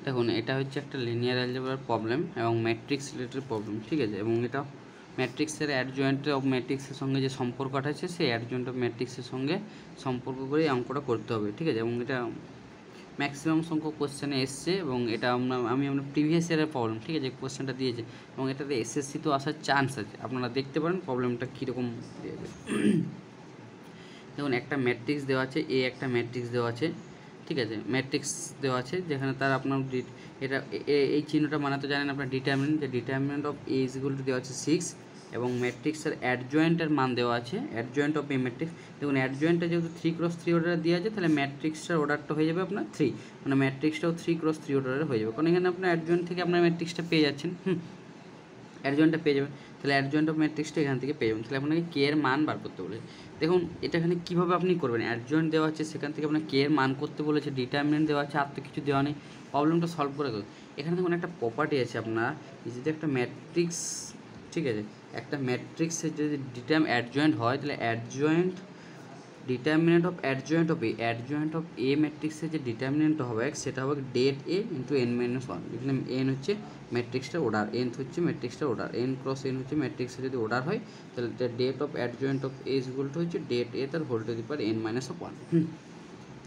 দেখুন এটা হচ্ছে একটা লিনিয়ার অ্যালজেব্রার প্রবলেম এবং ম্যাট্রিক্স রিলেটেড প্রবলেম, ঠিক আছে। এবং এটা ম্যাট্রিক্সের অ্যাডজয়েন্ট অফ ম্যাট্রিক্সের সঙ্গে যে সম্পর্কটা আছে সেই অ্যাডজয়েন্ট অফ ম্যাট্রিক্সের সঙ্গে সম্পর্ক করে এই অঙ্কটা করতে হবে, ঠিক আছে। এবং এটা ম্যাক্সিমাম সংখ্যক কোশ্চেনে এসছে এবং এটা আমি আপনার প্রিভিয়াস ইয়ারের প্রবলেম, ঠিক আছে, কোশ্চেনটা দিয়েছে এবং এটাতে এসএসসি তো আসার চান্স আছে। আপনারা দেখতে পারেন প্রবলেমটা কীরকম দিয়েছে। দেখুন একটা ম্যাট্রিক্স দেওয়া আছে, এ একটা ম্যাট্রিক্স দেওয়া আছে, ঠিক আছে, ম্যাট্রিক্স দেওয়া আছে যেখানে তার আপনার এটা এই চিহ্নটা মানে তো জানেন আপনার ডিটারমিনেন্ট, যে determinant of A is equal two দেওয়া আছে 6 এবং ম্যাট্রিক্সের অ্যাডজয়েন্টের মান দেওয়া আছে, অ্যাডজয়েন্ট অফ এ ম্যাট্রিক্স। দেখুন অ্যাডজয়েন্টটা যেহেতু 3x3 অর্ডারে দেওয়া আছে তাহলে ম্যাট্রিক্সটার অর্ডারটা হয়ে যাবে আপনার 3, মানে ম্যাট্রিক্সটাও 3x3 অর্ডারে হয়ে যাবে, কারণ এখানে আপনার অ্যাডজয়েন্ট থেকে আপনার ম্যাট্রিক্সটা পেয়ে যাচ্ছেন, অ্যাডজয়েন্টটা পেয়ে যাবেন। তাহলে অ্যাডজয়েন্ট অফ ম্যাট্রিক্সটা এখান থেকে পেয়ে যাবেন। তাহলে আপনাকে কে এর মান বার করতে বলেছে। দেখুন এটা এখানে কীভাবে আপনি করবেন, অ্যাডজয়েন্ট দেওয়া আছে সেখান থেকে আপনার কে এর মান করতে বলেছে, ডিটারমিনেন্ট দেওয়া আছে, আর তো কিছু দেওয়া নেই, প্রবলেমটা সলভ করে দেবো। এখানে দেখুন একটা প্রপার্টি আছে আপনার, যদি একটা ম্যাট্রিক্স, ঠিক আছে, একটা ম্যাট্রিক্সের যদি অ্যাডজয়েন্ট হয় তাহলে adjoint determinant of adjoint of A ম্যাট্রিক্সের যে ডিটারমিনেন্ট হবে সেটা হবে ডেট এ ইন্টু n-1। এখানে এন হচ্ছে ম্যাট্রিক্সটার অর্ডার, এন হচ্ছে ম্যাট্রিক্সটার অর্ডার, n × n হচ্ছে ম্যাট্রিক্সের যদি অর্ডার হয় তাহলে det of adjoint of A is equal to হচ্ছে ডেট এ তার whole to the power n-1।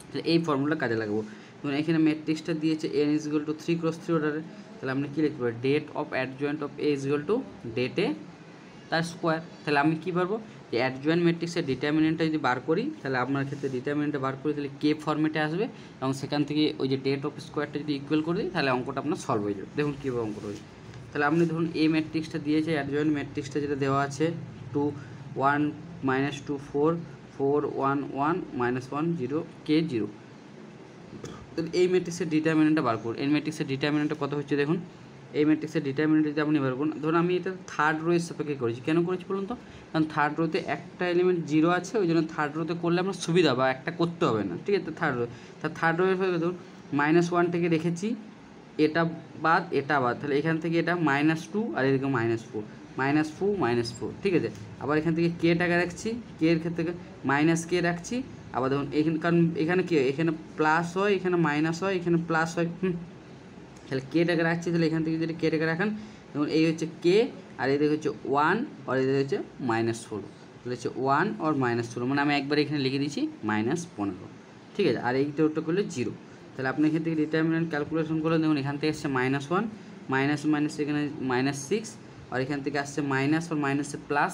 তাহলে এই ফর্মুলা কাজে লাগাবো। এবং এখানে ম্যাট্রিক্সটা দিয়েছে n is equal two 3x3 অর্ডারে, তাহলে আমরা কী লিখতে পারি, det of adjoint of A is equal to det A তার স্কোয়ার। তাহলে আমি কী পারবো, যে অ্যাডজয়েন্ট ম্যাট্রিক্সের ডিটারমিনেন্টটা যদি বার করি তাহলে আপনার ক্ষেত্রে ডিটারমিনেন্টটা বার করি তাহলে কে ফর্মেটে আসবে এবং সেখান থেকে ওই যে ডেট অফ স্কোয়ারটা যদি ইকুয়াল করে দিই তাহলে অঙ্কটা আপনার সলভ হয়ে যাবে। দেখুন কীভাবে অঙ্কটা হয়েছে। তাহলে আপনি ধরুন এই ম্যাট্রিক্সটা দিয়েছে, অ্যাডজয়েন্ট ম্যাট্রিক্সটা যেটা দেওয়া আছে 2 1 -2 4 4 1 1 -1 0 k 0। তাহলে এই ম্যাট্রিক্সের ডিটারমিনেন্টটা বার করুন। এই ম্যাট্রিক্সের ডিটারমিনেন্টটা কত হচ্ছে দেখুন, এই ম্যাট্রিক্সের ডিটারমিনেন্ট যদি আপনি বার করুন, ধরুন আমি এটা থার্ড রোয়ের সাপেক্ষে করেছি। কেন করেছি বলুন তো, কারণ থার্ড রোতে একটা এলিমেন্ট 0 আছে, ওই জন্য থার্ড রোতে করলে আপনার সুবিধা বা একটা করতে হবে না, ঠিক আছে। থার্ড রো, তার থার্ড রোয়ের ধরুন -1 থেকে রেখেছি, এটা বাদ এটা বাদ, তাহলে এখান থেকে এটা -2 আর এদিকে -4 -4 ঠিক আছে। আবার এখান থেকে কেটাকে রাখছি, কে এর ক্ষেত্রে -k রাখছি। আবার দেখুন এখানে, কারণ এখানে কী হয়, এখানে প্লাস হয়, এখানে মাইনাস হয়, এখানে প্লাস হয়, তাহলে কেটাকে রাখছি। তাহলে এখান থেকে যদি কেটাকে রাখান, দেখুন এই হচ্ছে কে আর এদিকে হচ্ছে 1 আর এদিকে হচ্ছে -4, তাহলে হচ্ছে 1 আর -4, মানে আমি একবার এখানে লিখে দিচ্ছি -15, ঠিক আছে। আর এইটা ওটা করলে 0। তাহলে আপনি এখান থেকে ডিটারমিনেন্ট ক্যালকুলেশন করলে দেখুন এখান থেকে আসছে -1 মাইনাস এখানে -6 আর এখান থেকে আসছে মাইনাস আর মাইনাসে প্লাস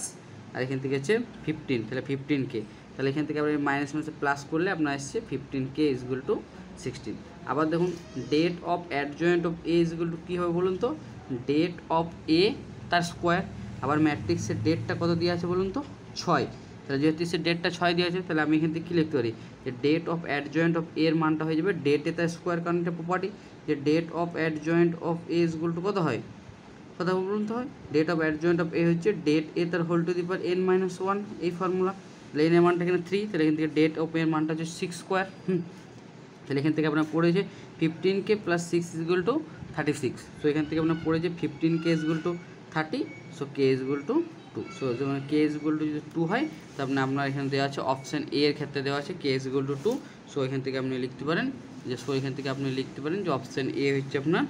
আর এখান থেকে হচ্ছে 15, তাহলে 15k। তাহলে এখান থেকে আপনি মাইনাস প্লাস করলে আপনার আসছে 15k ইজ ইকুয়াল টু 16। আবার দেখুন det of adjoint of A is equal to কী হবে বলুন তো, ডেট অফ এ তার স্কোয়ার। আবার ম্যাট্রিক্সের ডেটটা কত দেওয়া আছে বলুন তো, 6। তাহলে যেহেতু সে ডেটটা 6 দেওয়া আছে তাহলে আমি এখান থেকে কী লিখতে পারি, যে ডেট অফ অ্যাডজয়েন্ট অফ এর মানটা হয়ে যাবে ডেট এ তার স্কোয়ার, কারণ এটা প্রপার্টি যে det of adjoint of A is equal to কত হয়, কথা বলুন তো হয়, det of adjoint of A হচ্ছে ডেট এ তার whole to the power n-1, এই ফর্মুলা। তাহলে এর মানটা এখানে 3, তাহলে এখান থেকে ডেট অফ এর মানটা হচ্ছে 6 স্কোয়ার। তাহলে এখান থেকে আপনার পড়েছে 15k + 6 is equal two 36। So এখান থেকে আপনার পড়েছে 15k is equal two 30, so k is equal two 2। So যখন k ইজ ইকুয়াল টু যদি 2 হয় তাহলে আপনার এখানে দেওয়া আছে অপশান এ এর ক্ষেত্রে দেওয়া আছে k is equal two 2। So এখান থেকে আপনি লিখতে পারেন যে অপশান এ হচ্ছে আপনার,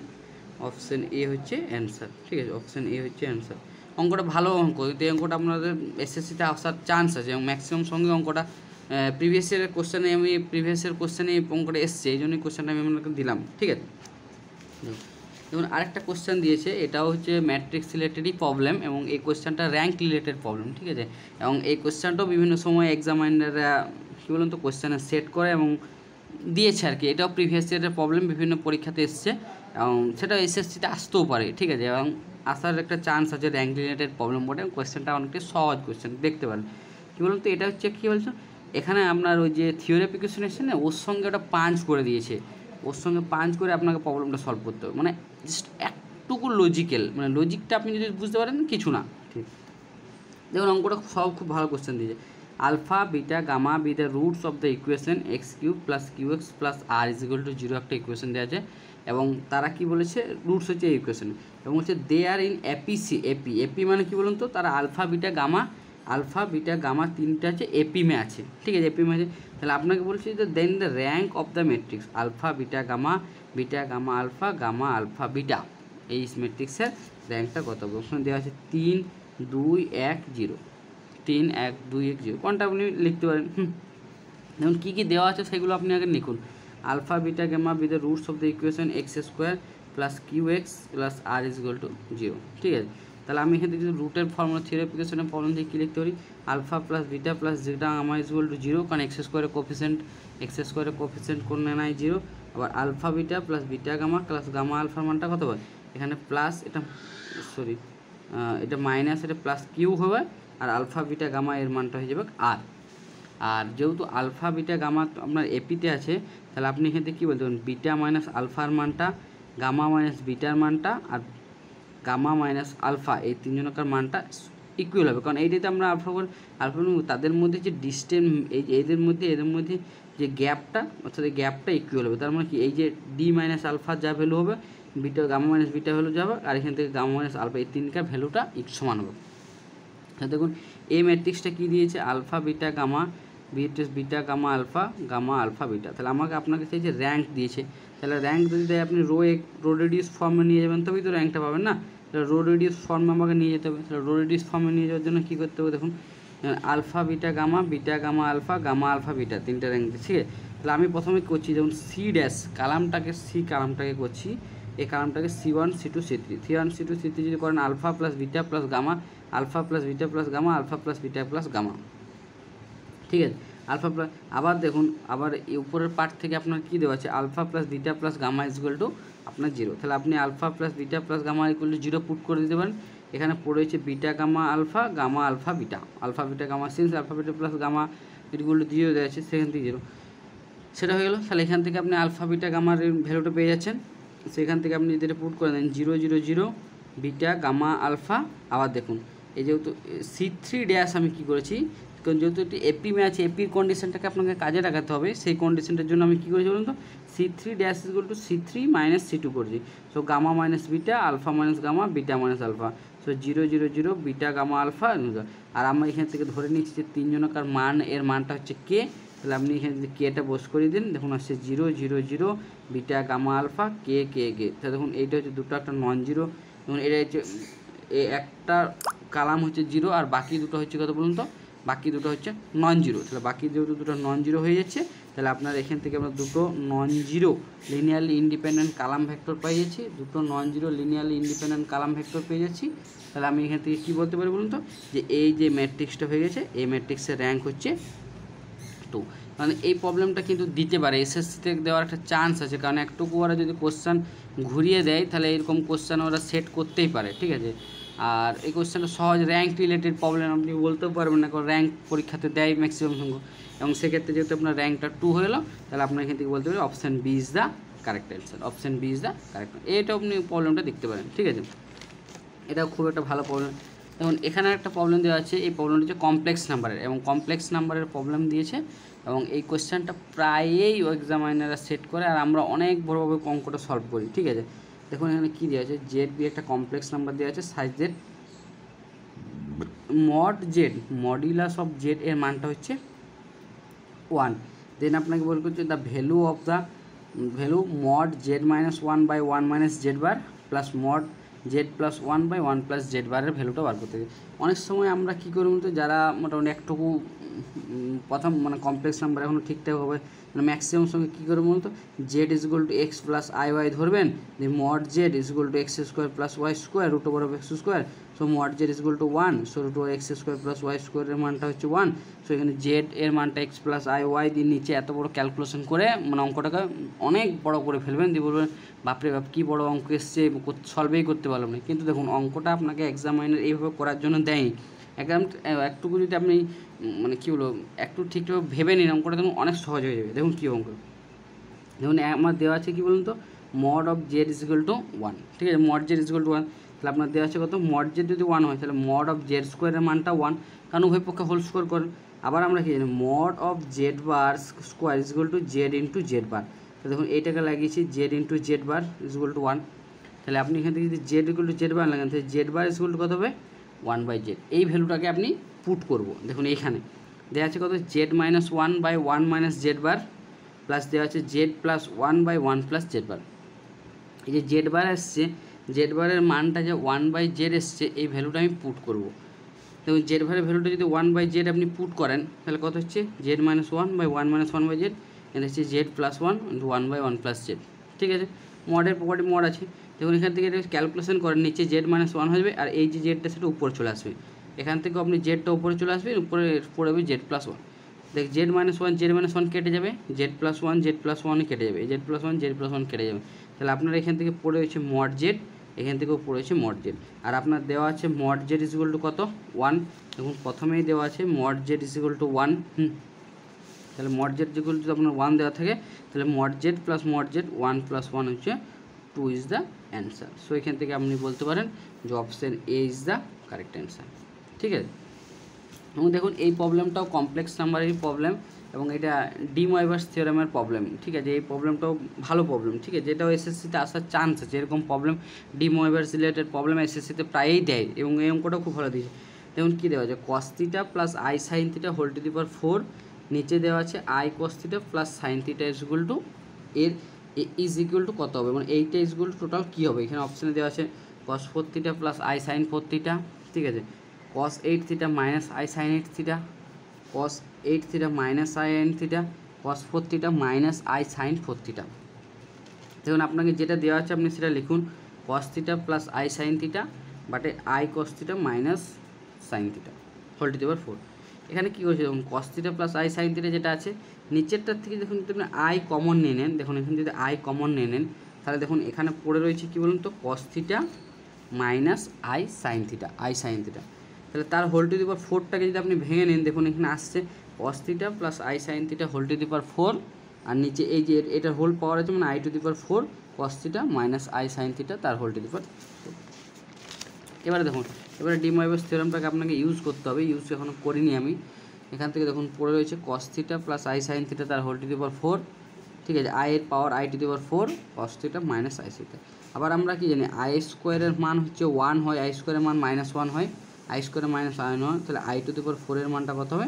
অপশান এ হচ্ছে অ্যান্সার, ঠিক আছে, অপশান এ হচ্ছে অ্যান্সার। অঙ্কটা ভালো অঙ্ক, এই অঙ্কটা আপনাদের এসএসসিতে আসার চান্স আছে এবং ম্যাক্সিমাম সঙ্গে অঙ্কটা প্রিভিয়াস ইয়ারের কোশ্চেনে এই অঙ্কটা এসছে, এই জন্যই কোশ্চেনটা আমি আপনাকে দিলাম, ঠিক আছে। দেখুন আরেকটা কোশ্চেন দিয়েছে, এটাও হচ্ছে ম্যাট্রিক্স রিলেটেডই প্রবলেম এবং এই কোশ্চেনটা র্যাঙ্ক রিলেটেড প্রবলেম, ঠিক আছে। এবং এই কোশ্চেনটাও বিভিন্ন সময় এক্সামিনাররা কী বলুন তো কোশ্চেনে সেট করে এবং দিয়েছে আর কি। এটাও প্রিভিয়াস ইয়ারের প্রবলেম, বিভিন্ন পরীক্ষাতে এসছে এবং সেটা এসএসসিতে আসতেও পারে, ঠিক আছে, এবং আসার একটা চান্স আছে র্যাঙ্ক রিলেটেড প্রবলেম বটে। কোশ্চেনটা অনেকটাই সহজ কোশ্চেন, দেখতে পারেন। কী বলুন তো, এটা হচ্ছে কী বলছো, এখানে আপনার ওই যে থিওরি অ্যাপ্লিকেশন এসছে না, ওর সঙ্গে ওটা পাঞ্চ করে দিয়েছে, ওর সঙ্গে পাঞ্চ করে আপনাকে প্রবলেমটা সলভ করতে হবে, মানে জাস্ট একটুকু লজিক্যাল, মানে লজিকটা আপনি যদি বুঝতে পারেন কিছু না, ঠিক। দেখুন অঙ্কটা সব খুব ভালো কোশ্চেন দিয়েছে। Alpha beta gamma be the roots of the equation x³ + qx + r = 0 একটা ইকুয়েশন দেওয়া আছে এবং তারা কি বলেছে, রুটস হচ্ছে এই ইকুয়েশন এবং হচ্ছে দে আর ইন এপি মানে কি বলুন তো, তারা alpha beta gamma alpha beta gamma তিনটা আছে এপিমে আছে, ঠিক আছে, এপিমে আছে। তাহলে আপনাকে বলছি যে then the rank of the matrix alpha beta gamma alpha gamma alpha beta, এই ম্যাট্রিক্সের র্যাঙ্কটা কত হবে? ওখানে দেওয়া আছে 3 2 1 0, 3 1 2 1 0, কোনটা আপনি লিখতে পারেন। দেখুন কী কী দেওয়া আছে সেগুলো আপনি আগে লিখুন। Alpha beta gamma be the roots of the equation x square plus q x plus r is equal to 0, ঠিক আছে। তাহলে আমি এখান থেকে যদি রুটের ফর্মুলা থিওরিফিকেশনের প্রবলেম থেকে কী লিখতে পারি? আলফা প্লাস বিটা প্লাস যেটা আমার ইজ ইকুয়াল টু 0, কারণ এক্স স্কোয়ারের কোফিসিয়েন্ট কোনো নাই 0। আবার alpha beta plus beta gamma plus gamma আলফার মানটা কত হবে? এখানে প্লাস এটা মাইনাস, এটা প্লাস কিউ হবে, আর আলফা বিটা গামা এর মানটা হয়ে যাবে আর যেহেতু আলফা বিটা গামা আপনার এপিতে আছে, তাহলে আপনি এখান থেকে কী বলতে পারেন? বিটা মাইনাস আলফার মানটা, গামা মাইনাস বিটার মানটা, আর গামা মাইনাস আলফা, এই তিনজনকার মানটা ইকুয়াল হবে। কারণ এইটাতে আমরা আলফা তাদের মধ্যে যে ডিস্টেন্স, এদের মধ্যে যে গ্যাপটা, অর্থাৎ এই গ্যাপটা ইকুয়াল হবে। তার মানে কি, এই যে ডি মাইনাস আলফা যা ভ্যালু হবে, beta gamma minus beta value যাবে, আর এখান থেকে গামা মাইনাস আলফা এই তিনটার ভ্যালুটা সমান হবে। দেখুন এই ম্যাট্রিক্সটা কী দিয়েছে? Alpha beta gamma beta gamma alpha beta. তাহলে আপনাকে চাই যে র্যাঙ্ক দিয়েছে। তাহলে র্যাঙ্ক যদি দেয় আপনি রো রেডিউস ফর্মে নিয়ে যাবেন, তবেই তো র্যাঙ্কটা পাবেন না। তাহলে রো রেডিউস ফর্মে আমাকে নিয়ে যেতে হবে। তাহলে রো রেডিউস ফর্মে নিয়ে যাওয়ার জন্য কী করতে হবে? দেখুন alpha beta gamma alpha beta তিনটা র্যাঙ্ক দিচ্ছে, ঠিক আছে। তাহলে আমি প্রথমে করছি, যেমন সি কালামটাকে করছি, এই কালামটাকে C1 C2 C3 C1 C2 C3 যদি করেন alpha plus beta plus gamma alpha plus beta plus gamma alpha plus beta plus gamma, ঠিক আছে। আলফা প্লাস, আবার দেখুন আবার এই উপরের পার্ট থেকে আপনার কী দেওয়া আছে? Alpha plus beta plus gamma is equal to আপনার 0। তাহলে আপনি alpha plus beta plus gamma equal to 0 put করে দিতে পারেন। এখানে পড়েছে beta gamma alpha beta gamma, since alpha beta plus gamma equal to 0 দেওয়া আছে, সেখান থেকে 0, সেটা হয়ে গেলো। তাহলে এখান থেকে আপনি আলফা বিটা গামার ভ্যালুটা পেয়ে যাচ্ছেন। সেখান থেকে আপনি যেটা পুট করে দেন 0 0 0 বিটা গামা আলফা। আবার দেখুন এই যেহেতু C3 আমি কী করেছি, কারণ যেহেতু একটি এপিমে আছে, এপির কন্ডিশনটাকে আপনাকে কাজে লাগাতে হবে। সেই কন্ডিশনটার জন্য আমি কী করেছি বলুন তো? C3 equal to C3 minus C2 করছি। So gamma minus beta alpha minus gamma beta minus alpha, so 0 0 0 beta gamma alpha. আর আমরা এখান থেকে ধরে নিচ্ছি যে তিনজনকার মানটা হচ্ছে কে। তাহলে আপনি এখানে যদি কেটা বস করে দিন, দেখুন আসছে 0 0 0 বিটা গামা আলফা কে। তাহলে দেখুন এইটা হচ্ছে দুটো একটা নন জিরো, দেখুন এটা হচ্ছে একটা কালাম হচ্ছে 0, আর বাকি দুটো হচ্ছে কত বলুন তো? বাকি দুটো হচ্ছে নন জিরো। তাহলে বাকি যেহেতু দুটো নন জিরো হয়ে যাচ্ছে, তাহলে আপনার এখান থেকে আমরা দুটো নন জিরো লিনিয়ারলি ইন্ডিপেন্ডেন্ট কালাম ভেক্টর পেয়ে যাচ্ছি, পেয়ে যাচ্ছি। তাহলে আমি এখান থেকে কী বলতে পারি বলুন তো? যে এই যে ম্যাট্রিক্সটা হয়ে গেছে, এই ম্যাট্রিক্সের র্যাঙ্ক হচ্ছে 2। মানে এই প্রবলেমটা কিন্তু দিতে পারে, এসএসসিতে দেওয়ার একটা চান্স আছে, কারণ একটুকু ওরা যদি কোশ্চেন ঘুরিয়ে দেয়, তাহলে এরকম কোশ্চেন ওরা সেট করতেই পারে, ঠিক আছে। আর এই কোশ্চেনটা সহজ র্যাঙ্ক রিলেটেড প্রবলেম, আপনি বলতেও পারবেন না, কারণ র্যাঙ্ক পরীক্ষাতে দেয় ম্যাক্সিমাম সংখ্যক। এবং সেক্ষেত্রে যেহেতু আপনার র্যাঙ্কটা 2 হয়ে গেলো, তাহলে আপনার এখান থেকে বলতে পারেন option B is the correct answer, এটা আপনি প্রবলেমটা দেখতে পারেন, ঠিক আছে। এটাও খুব একটা ভালো প্রবলেম। দেখুন এখানে একটা প্রবলেম দেওয়া আছে, এই প্রবলেমটা হচ্ছে কমপ্লেক্স নাম্বারের, এবং কমপ্লেক্স নাম্বারের প্রবলেম দিয়েছে, এবং এই কোশ্চেনটা প্রায়ই এক্সামাইনাররা সেট করে, আর আমরা অনেক বড়োভাবে অঙ্কটা সলভ করি, ঠিক আছে। দেখুন এখানে কী দেওয়া আছে? জেড বি একটা কমপ্লেক্স নাম্বার দেওয়া আছে, size Z, modulus of Z এর মানটা হচ্ছে 1। দেন আপনাকে বল করছে the value mod Z minus 1/1 minus Z bar plus mod Z plus 1/1 plus Z বারের ভ্যালুটা বার করতে হবে। অনেক সময় আমরা কী করি বলতে, যারা মোটামুটি একটুকু প্রথম কমপ্লেক্স নাম্বার এখনও ঠিকঠাক হবে, ম্যাক্সিমাম সঙ্গে কী করবেন বলতো? Z is equal to x plus i ধরবেন, the mod z is equal to x square plus y square root over of x square, so mod z is equal to 1, so root over x square plus y স্কোয়ারের মানটা হচ্ছে 1। So এখানে Z এর মানটা x plus I দিয়ে নিচে এত বড় ক্যালকুলেশন করে অঙ্কটাকে অনেক বড় করে ফেলবেন, দিয়ে বলবেন বাপরে বাপ কী বড় অঙ্ক এসছে, সলভেই করতে পারলাম না। কিন্তু দেখুন অঙ্কটা আপনাকে এক্সামাইনার এইভাবে করার জন্য দেয়নি। একটুকু যদি আপনি কী বলবো, একটু ঠিকঠাক ভেবে নিন, অঙ্কটা দেখুন অনেক সহজ হয়ে যাবে। দেখুন কী অঙ্ক, দেখুন আমার দেওয়া আছে কী বলুন তো? Mod of Z is equal to 1, ঠিক আছে। Mod z is equal to 1, তাহলে আপনার দেওয়া আছে কত? মড জেড যদি 1 হয়, তাহলে মড অফ জেড স্কোয়ারের মানটা 1, কারণ উভয় পক্ষে হোল স্কোয়ার করেন। আবার আমরা কী জানি? Mod of z bar square is equal to z into z bar. তো দেখুন এইটাকে লাগিয়েছি z into z bar is equal to 1। তাহলে আপনি এখান থেকে যদি z equal to z bar লাগান, তাহলে z bar is equal to কত হবে? 1/z। এই ভ্যালুটাকে আপনি পুট করব। দেখুন এইখানে দেওয়া আছে কত z-1/1 - z বার প্লাস দেওয়া আছে z+1/1 + z বার। এই যে জেড বার আসছে, জেড বারের মানটা যে 1/z এসছে, এই ভ্যালুটা আমি পুট করব। দেখুন জেড বারের ভ্যালুটা যদি 1/z আপনি পুট করেন তাহলে কত হচ্ছে z-1/1 - 1/z, এটা হচ্ছে z+1 × 1/1 + z। ঠিক আছে, মডের প্রপার্টি মড আছে। দেখুন এখান থেকে ক্যালকুলেশন করেন, নিচে z-1 হয়ে যাবে আর এই যে জেডটা সেটা উপরে চলে আসবে। এখান থেকে আপনি জেডটা উপরে চলে আসবে, উপরে পড়ে z+1। দেখ z-1 কেটে যাবে, z+1 কেটে যাবে, z+1 কেটে যাবে। তাহলে আপনার এখান থেকে পড়ে হচ্ছে মড জেড, এখান থেকেও পড়ে হচ্ছে মড জেড। আর আপনার দেওয়া আছে মড জেড = কত 1। দেখুন প্রথমেই দেওয়া আছে মড জেড = 1। তাহলে মড জেড যদি আপনার 1 দেওয়া থাকে তাহলে mod Z plus mod Z 1 + 1 হচ্ছে 2 ইজ দ্য অ্যান্সার। সো এখান থেকে আপনি বলতে পারেন যে option A is the correct answer. ঠিক আছে, এবং দেখুন এই প্রবলেমটাও কমপ্লেক্স নাম্বারেরই প্রবলেম এবং এটা ডি ময়ভার্স থিওরেমের প্রবলেম। ঠিক আছে, এই প্রবলেমটাও ভালো প্রবলেম। ঠিক আছে, যেটাও এসএসসিতে আসার চান্স আছে। এরকম প্রবলেম ডি ময়ভার্স রিলেটেড প্রবলেম এসএসসিতে প্রায়ই দেয় এবং এই অঙ্কটাও খুব ভালো দিয়েছে। দেখুন কী দেওয়া আছে cos θ + I sin θ whole to the power 4, নিচে দেওয়া আছে I cos θ + sin θ এর ইজ ইকুয়াল টু কত হবে, মানে এইটা ইজ ইকুয়াল টু টোটাল কী হবে। এখানে অপশানে দেওয়া আছে cos 4θ + I sin 4θ। ঠিক আছে, cos 8θ - I sin 8θ, cos 8θ - I sin θ, cos 4θ - I sin 4θ। দেখুন আপনাকে যেটা দেওয়া আছে আপনি সেটা লিখুন, cos θ + I sin θ বাটে I cos θ - sin θ whole to the power 4। এখানে কী হয়েছে দেখুন cos θ + I sin θ যেটা আছে নিচেরটার থেকে দেখুন যদি আপনি I কমন নিয়ে নেন, দেখুন এখানে যদি I কমন নিয়ে নেন তাহলে দেখুন এখানে পড়ে রয়েছে কী বলুন তো cos θ - I sin θ, I sin θ। তাহলে তার হোল টু দি পাওয়ার 4টাকে যদি আপনি ভেঙে নেন, দেখুন এখানে আসছে cos θ + I sin θ whole to the power 4, আর নিচে এই যে এটার হোল পাওয়ার আছে মানে I to the power 4 cos θ - I sin θ তার হোল টু দি পাওয়ার 4। এবারে দেখুন, এবারে ডি ময়ভার্স থিওরেমটাকে আপনাকে ইউজ করতে হবে, ইউজ এখনও করিনি আমি। এখান থেকে দেখুন পড়ে রয়েছে cos θ + I sin θ তার হোল টু দি পাওয়ার 4। ঠিক আছে, I এর পাওয়ার I to the power 4 cos θ - I sin θ। আবার আমরা কি জানি I² এর মান হচ্ছে 1 হয়, I² এর মান -1 হয়, I² - 1 হয়, তাহলে I টু দি পাওয়ার 4 এর মানটা কত হবে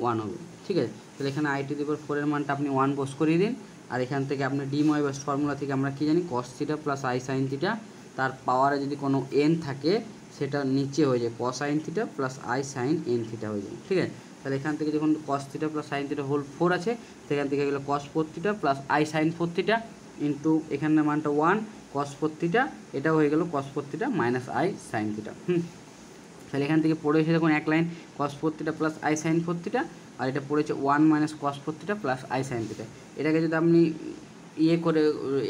1 হবে। ঠিক আছে, তাহলে এখানে I টু দি পাওয়ার 4 এর মানটা আপনি 1 বস করিয়ে দিন। আর এখান থেকে আপনি ডি ময়ভার্স ফর্মুলা থেকে আমরা কী জানি cos θ + I sin θ তার পাওয়ারে যদি কোনো n থাকে সেটা নিচে হয়ে যায় cos sin θ + I sin n θ হয়ে যায়। ঠিক আছে, তাহলে এখান থেকে যখন cos θ + sin θ হোল 4 আছে সেখান থেকে গেলো cos 4θ + I sin 4θ ইন্টু এখানের মানটা 1 cos 4θ, এটাও হয়ে গেল cos 4θ - I sin θ। তাহলে এখান থেকে পড়েছে দেখুন এক লাইন cos 4θ + I sin 4θ, আর এটা পড়েছে 1 - cos 4θ + I sin θ। এটাকে যদি আপনি ইয়ে করে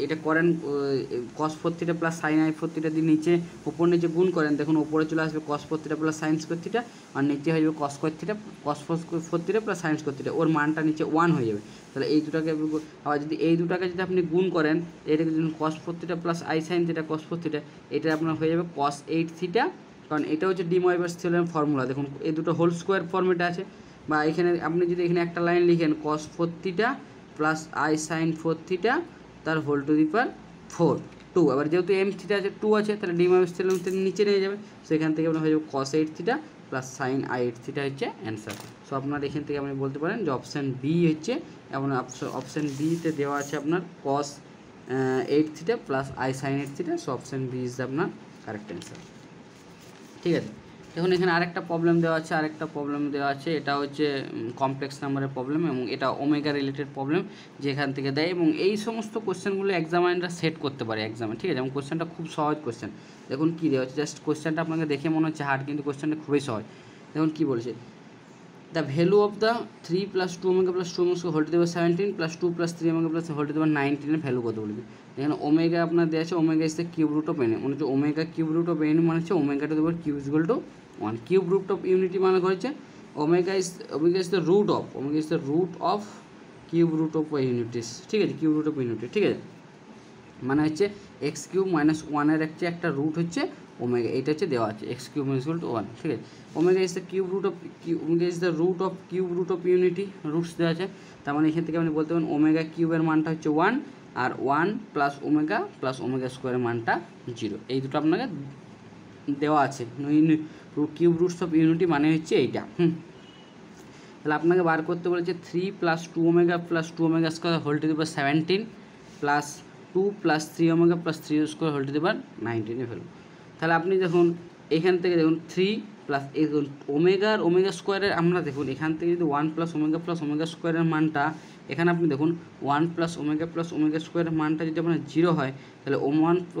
এটা করেন cos 4θ + sin I 4θ দিয়ে নিচে উপর নিচে গুণ করেন, দেখুন উপরে চলে আসবে cos 4θ + sin square θ, আর নিচে হয়ে যাবে cos 4θ + sin square θ, ওর মানটা নিচে 1 হয়ে যাবে। তাহলে এই দুটাকে আবার যদি এই দুটাকে যদি আপনি গুণ করেন, এটাকে যদি cos 4θ + I sin θ cos 4θ, এটা আপনার হয়ে যাবে cos 8θ, কারণ এটা হচ্ছে ডি ময়ভার্স থিওরেম ফর্মুলা। দেখুন এই দুটো হোল স্কোয়ার ফর্মেটে আছে, বা এখানে আপনি যদি এখানে একটা লাইন লিখেন cos 4θ + I sin 4θ তার হোল টু দি পাওয়ার 4 2, এবার যেহেতু m θ আছে 2 আছে তাহলে ডি ময়ভার্স থিওরেম নিচে নিয়ে যাবে, সেখান থেকে আপনার হয়ে যাবে cos 8θ + sin I 8θ হচ্ছে অ্যান্সার। সো আপনার এখান থেকে আপনি বলতে পারেন যে অপশান বি হচ্ছে, এবং অপশান বিতে দেওয়া আছে আপনার cos 8θ + I sin 8θ। So option B is আপনার কারেক্ট অ্যান্সার। ঠিক আছে, দেখুন এখানে আরেকটা প্রবলেম দেওয়া আছে, এটা হচ্ছে কমপ্লেক্স নাম্বারের প্রবলেম এবং এটা ওমেগা রিলেটেড প্রবলেম যেখান থেকে দেয়, এবং এই সমস্ত কোশ্চেনগুলো এক্সামিনাররা সেট করতে পারে এক্সামে। ঠিক আছে, এবং কোশ্চেনটা খুব সহজ কোশ্চেন। দেখুন কী দেওয়া হচ্ছে, জাস্ট কোশ্চেনটা আপনাকে দেখে মনে হচ্ছে হার্ড, কিন্তু কোশ্চেনটা খুবই সহজ। দেখুন কী বলছে, the value of the 3 + 2ω + 2ω whole to the power 17 + 2 + 3ω + whole to the power 19 এর ভ্যালু কত বলবে। এখানে ওমেগা আপনার দেওয়া আছে, omega is the cube root of N, মানে হচ্ছে omega cube root of N মানে হচ্ছে omega to the power q is equal to 1। Cube root of unity মানে হচ্ছে omega is the root of cube root of unities. ঠিক আছে, cube root of unity. ঠিক আছে, মানে হচ্ছে x³ - 1 এর একটা রুট হচ্ছে ওমেগা, এটা হচ্ছে দেওয়া আছে x³ = 1। ঠিক আছে, omega is the root of cube root of unity, roots দেওয়া আছে। তার মানে এখান থেকে আপনি বলতে পারেন ওমেগা কিউবের মানটা হচ্ছে 1, আর 1 + ওমেগা স্কোয়ারের মানটা 0। এই দুটো আপনাকে দেওয়া আছে কিউব রুটস অফ ইউনিটি মানে হচ্ছে এইটা। তাহলে আপনাকে বার করতে বলেছে 3 + 2 omega + 2 omega square whole to the power 17 plus 2 + 3 omega + 3 square whole to the power 19 ফেলুন। তাহলে আপনি দেখুন এখান থেকে দেখুন 3 প্লাস এই ওমেগা স্কোয়ারের আমরা দেখুন এখান থেকে যদি 1 + ওমেগা স্কোয়ারের মানটা এখানে আপনি দেখুন 1 + ওমেগা স্কোয়ারের মানটা যদি আপনার 0 হয় তাহলে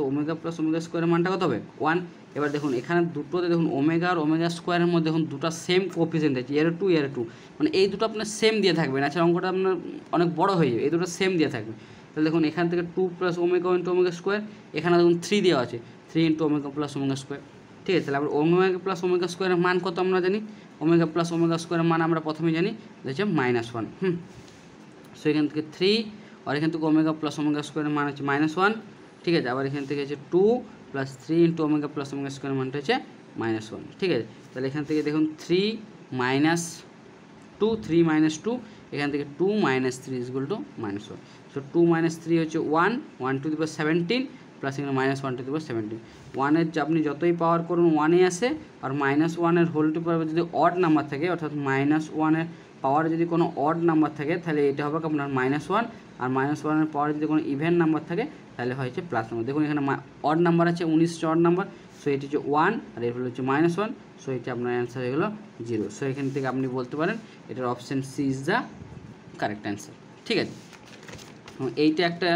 ওমেগা স্কোয়ারের মানটা কত হবে 1। এবার দেখুন এখানে দুটোতে দেখুন ওমেগা আর ওমেগা স্কোয়ারের মধ্যে দেখুন দুটো সেম কোএফিসিয়েন্ট আছে, এর 2 মানে এই দুটো আপনার সেম দিয়ে থাকবে না, অঙ্কটা আপনার অনেক বড় হয়ে যাবে, এই দুটো সেম দিয়ে থাকবে। তাহলে দেখুন এখান থেকে 2 + ওমেগা × ওমেগা স্কোয়ার, এখানে দেখুন 3 দেওয়া আছে 3 × ওমেগা + ওমেগা স্কোয়ার, ঠিক আছে। তাহলে আমরা ওমেগা + ওমেগা স্কোয়ারের মান কত আমরা জানি, ওমেগা + ওমেগা স্কোয়ারের মান আমরা প্রথমে জানি হচ্ছে -1। সো এখান থেকে 3 আর এখান থেকে ওমেগা + ওমেগা স্কোয়ারের মান হচ্ছে -1, ঠিক আছে। আবার এখান থেকে হচ্ছে 2 + 3 × ওমেগা + ওমেগা স্কোয়ারের মানটা হচ্ছে -1, ঠিক আছে। তাহলে এখান থেকে দেখুন 3 - 2 এখান থেকে 2 - 3 = -1। সো 2 - 3 হচ্ছে 1 টু দি পাওয়ার 17 প্লাস এখানে -1 টু দি পাওয়ার 17। 1-এর আপনি যতই পাওয়ার করুন 1-ই আসে, আর -1-এর হোল টু পাওয়ার যদি অড নাম্বার থাকে অর্থাৎ -1-এর পাওয়ার যদি কোনো অড নাম্বার থাকে তাহলে এটা হবে আপনার -1, আর -1-এর পাওয়ার যদি কোনো ইভেন নাম্বার থাকে তাহলে হয়েছে প্লাস নাম্বার। দেখুন এখানে অড নাম্বার আছে 19 অড নাম্বার, সো এটি হচ্ছে 1 আর এর হচ্ছে -1, সো এটা আপনার অ্যান্সার হয়ে গেলো 0। সো এখান থেকে আপনি বলতে পারেন এটার option C is the correct answer, ঠিক আছে। এইটা একটা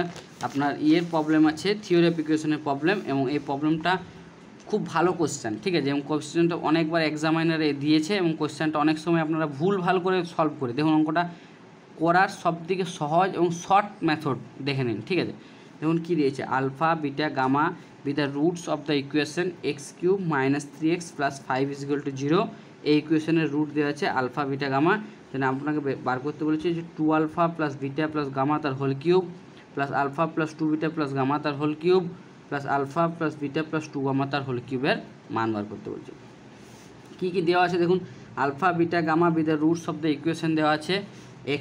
আপনার প্রবলেম আছে, থিওরি অফ ইকুয়েশনের প্রবলেম, এবং এই প্রবলেমটা খুব ভালো কোশ্চেন, ঠিক আছে। এবং কোশ্চেনটা অনেকবার এক্সামিনারে দিয়েছে এবং কোশ্চেনটা অনেক সময় আপনারা ভুল করে সলভ করে দেখুন। অঙ্কটা করার সবথেকে সহজ এবং শর্ট মেথড দেখে নিন, ঠিক আছে। দেখুন কী দিয়েছে, alpha beta gamma be the roots of the equation x³ - 3x + 5 = 0। এই ইকুয়েশনের রুট দেওয়া আছে আলফা বিটা গামা। তাহলে আপনাকে বার করতে বলেছে যে 2α + বিটা + গামা তার whole cube plus alpha + 2 beta + gamma তার whole cube plus alpha + beta + 2 gamma তার হোল কিউবের মান বার করতে বলছে। কী কী দেওয়া আছে দেখুন, alpha beta gamma be the roots of the equation দেওয়া আছে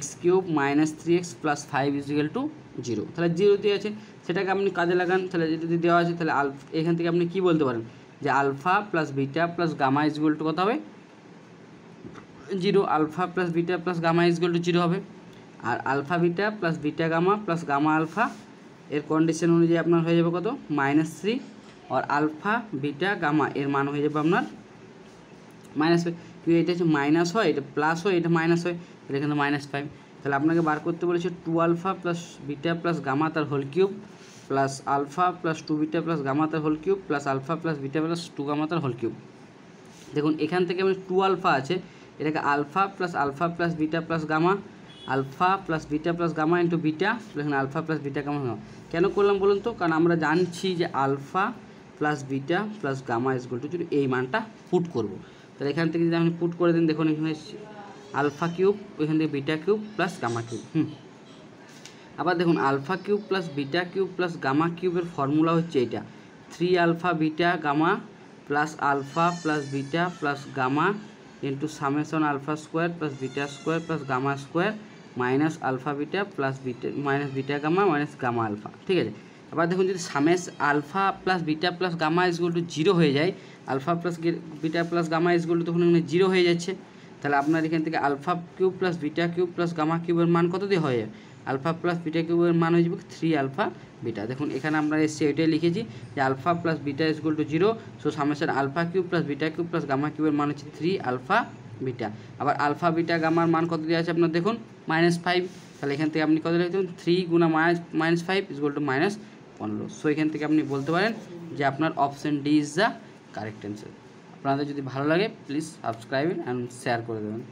x³ - 3x + 5 = 0। তাহলে 0 দিয়ে আছে, সেটাকে আপনি কাজে লাগান। তাহলে যদি দেওয়া আছে তাহলে এখান থেকে আপনি কী বলতে পারেন যে আলফা + বিটা + গামা = কত হবে 0। আলফা + বিটা + গামা = 0 হবে। আর alpha beta + beta gamma + gamma alpha এর কন্ডিশন অনুযায়ী আপনার হয়ে যাবে কত -3, আর আলফা বিটা গামা এর মান হয়ে যাবে আপনার -5। কিন্তু এটা হচ্ছে মাইনাস হয়, এটা প্লাস হয়, এটা মাইনাস হয়, তাহলে এখানে -5। তাহলে আপনাকে বার করতে বলেছে 2α + বিটা + গামা তার whole cube plus alpha + 2 beta + gamma তার whole cube plus alpha + beta + 2 gamma তার হোল কিউব। দেখুন এখান থেকে 2α আছে, এটাকে alpha + beta + gamma, alpha + beta + gamma into beta, এখানে আলফা + বিটা গামা। কেন করলাম বলুন তো, কারণ আমরা জানছি যে আলফা + বিটা + গামা = এই মানটা পুট করব। তাহলে এখান থেকে যদি আপনি পুট করে দিন, দেখুন এখানে আলফা কিউব, ওইখান থেকে beta cube plus gamma cube. আবার দেখুন alpha cube + beta cube + gamma কিউবের ফর্মুলা হচ্ছে এটা 3α beta gamma plus alpha + beta + gamma into summation alpha square + beta square + gamma square minus alpha beta + beta minus beta gamma minus gamma alpha, ঠিক আছে। আবার দেখুন যদি সামেশ আলফা + বিটা + গামা = 0 হয়ে যায়, আলফা + বিটা + গামা তখন এখানে 0 হয়ে যাচ্ছে। তাহলে আপনার এখান থেকে alpha cube + beta cube + gamma কিউবের মান কত দিয়ে হয়ে যায়, আলফা + বিটা কিউবের মান হয়ে যাবে 3α বিটা। দেখুন এখানে আমরা এসে এটাই লিখেছি যে alpha + beta = 0, so summation alpha cube + beta cube + gamma কিউবের মান হচ্ছে 3α বিটা। আবার আলফা বিটা গামার মান কত দেওয়া আছে আপনার দেখুন -5। তাহলে এখান থেকে আপনি কত লিখবেন 3 × -5 = -15। সো এখান থেকে আপনি বলতে পারেন যে আপনার option D is the correct answer. আপনাদের যদি ভালো লাগে প্লিজ সাবস্ক্রাইব অ্যান্ড শেয়ার করে দেবেন।